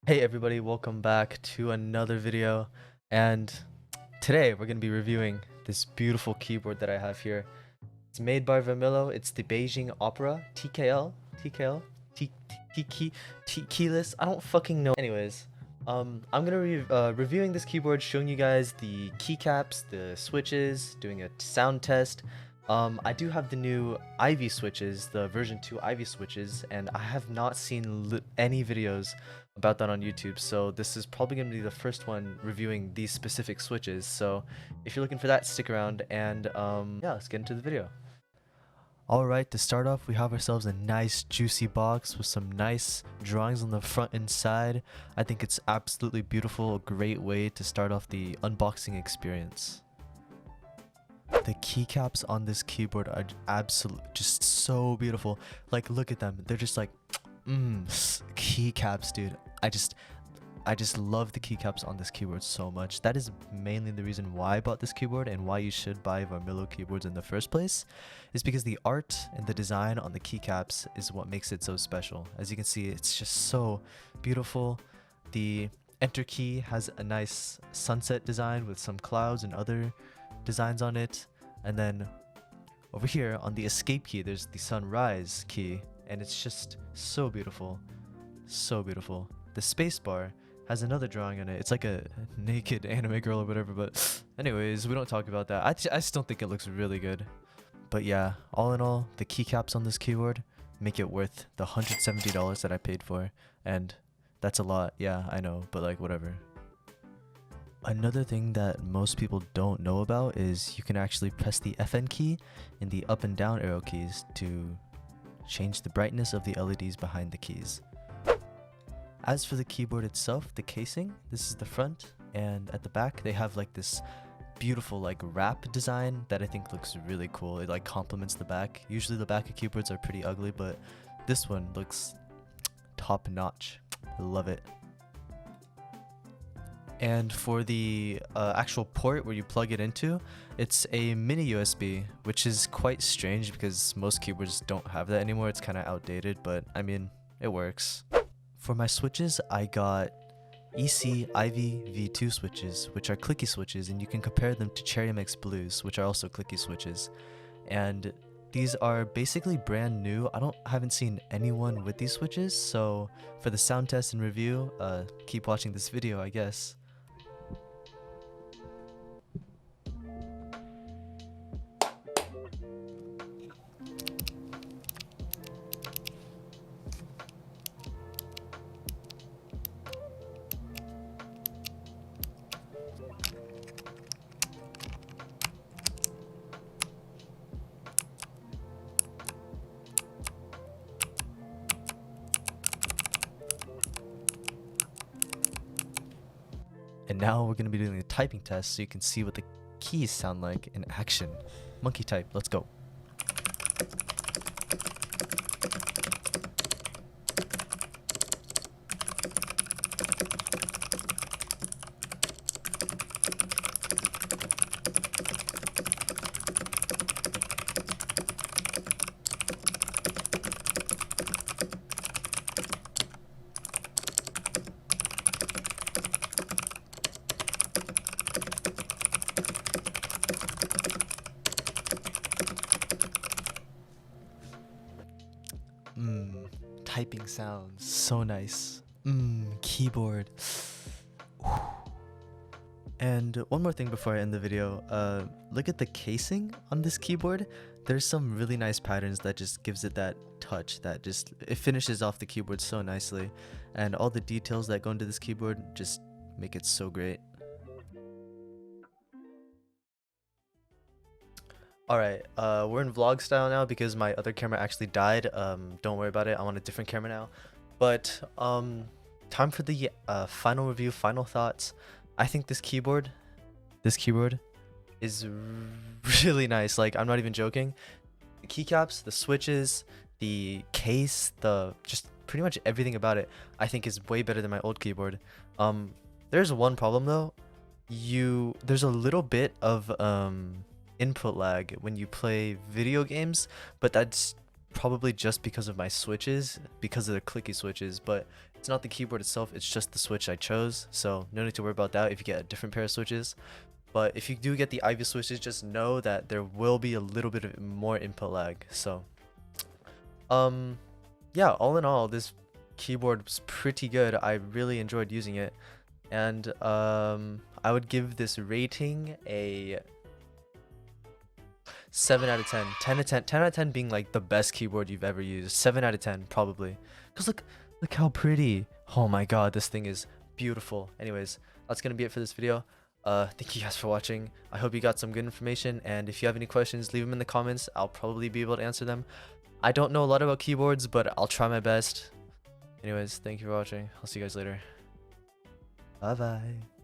Hey everybody, welcome back to another video, and today we're going to be reviewing this beautiful keyboard that I have here. It's made by VARMILO. It's the Beijing Opera TKL, keyless. I don't fucking know. Anyways, I'm gonna be reviewing this keyboard, showing you guys the keycaps, the switches, doing a sound test. I do have the new Ivy switches, the version 2 Ivy switches, and I have not seen any videos about that on YouTube, so this is probably going to be the first one reviewing these specific switches. So if you're looking for that, stick around, and yeah, let's get into the video. Alright, to start off, we have ourselves a nice juicy box with some nice drawings on the front and side. I think it's absolutely beautiful, a great way to start off the unboxing experience. The keycaps on this keyboard are absolutely just so beautiful. Like, look at them. They're just like, keycaps, dude. I just love the keycaps on this keyboard so much. That is mainly the reason why I bought this keyboard and why you should buy VARMILO keyboards in the first place, is because the art and the design on the keycaps is what makes it so special. As you can see, it's just so beautiful. The enter key has a nice sunset design with some clouds and other designs on it, and then over here on the escape key there's the sunrise key, and it's just so beautiful, so beautiful. The spacebar has another drawing on it. It's like a naked anime girl or whatever, but anyways, we don't talk about that. I just don't think it looks really good. But yeah, all in all, the keycaps on this keyboard make it worth the $170 that I paid for, and that's a lot. Yeah, I know, but like, whatever. Another thing that most people don't know about is you can actually press the FN key and the up and down arrow keys to change the brightness of the LEDs behind the keys. As for the keyboard itself, the casing, this is the front, and at the back they have like this beautiful like wrap design that I think looks really cool. It like complements the back. Usually the back of keyboards are pretty ugly, but this one looks top notch. I love it. And for the actual port where you plug it into, it's a mini USB, which is quite strange because most keyboards don't have that anymore. It's kind of outdated, but I mean, it works. For my switches, I got EC Ivy V2 switches, which are clicky switches, and you can compare them to Cherry MX Blues, which are also clicky switches. And these are basically brand new. I haven't seen anyone with these switches, so for the sound test and review, keep watching this video, I guess. And now we're going to be doing a typing test so you can see what the keys sound like in action. Monkey type, let's go. Typing sounds so nice. Keyboard. And one more thing before I end the video, look at the casing on this keyboard. There's some really nice patterns that just gives it that touch that just, it finishes off the keyboard so nicely, and all the details that go into this keyboard just make it so great. Alright, we're in vlog style now because my other camera actually died. Don't worry about it, I'm on a different camera now. But, time for the final review, final thoughts. I think this keyboard is really nice. Like, I'm not even joking. The keycaps, the switches, the case, just pretty much everything about it, I think is way better than my old keyboard. There's one problem though. There's a little bit of, input lag when you play video games, but that's probably just because of my switches, because of the clicky switches, but it's not the keyboard itself, it's just the switch I chose, so no need to worry about that if you get a different pair of switches. But if you do get the Ivy switches, just know that there will be a little bit of more input lag. So yeah, all in all, this keyboard was pretty good. I really enjoyed using it, and I would give this rating a 7 out of 10. 10 out of 10. 10 out of 10 being like the best keyboard you've ever used. 7 out of 10 probably. Cause look how pretty. Oh my god, this thing is beautiful. Anyways, that's gonna be it for this video. Thank you guys for watching. I hope you got some good information, and if you have any questions, leave them in the comments. I'll probably be able to answer them. I don't know a lot about keyboards, but I'll try my best. Anyways, thank you for watching. I'll see you guys later. Bye bye.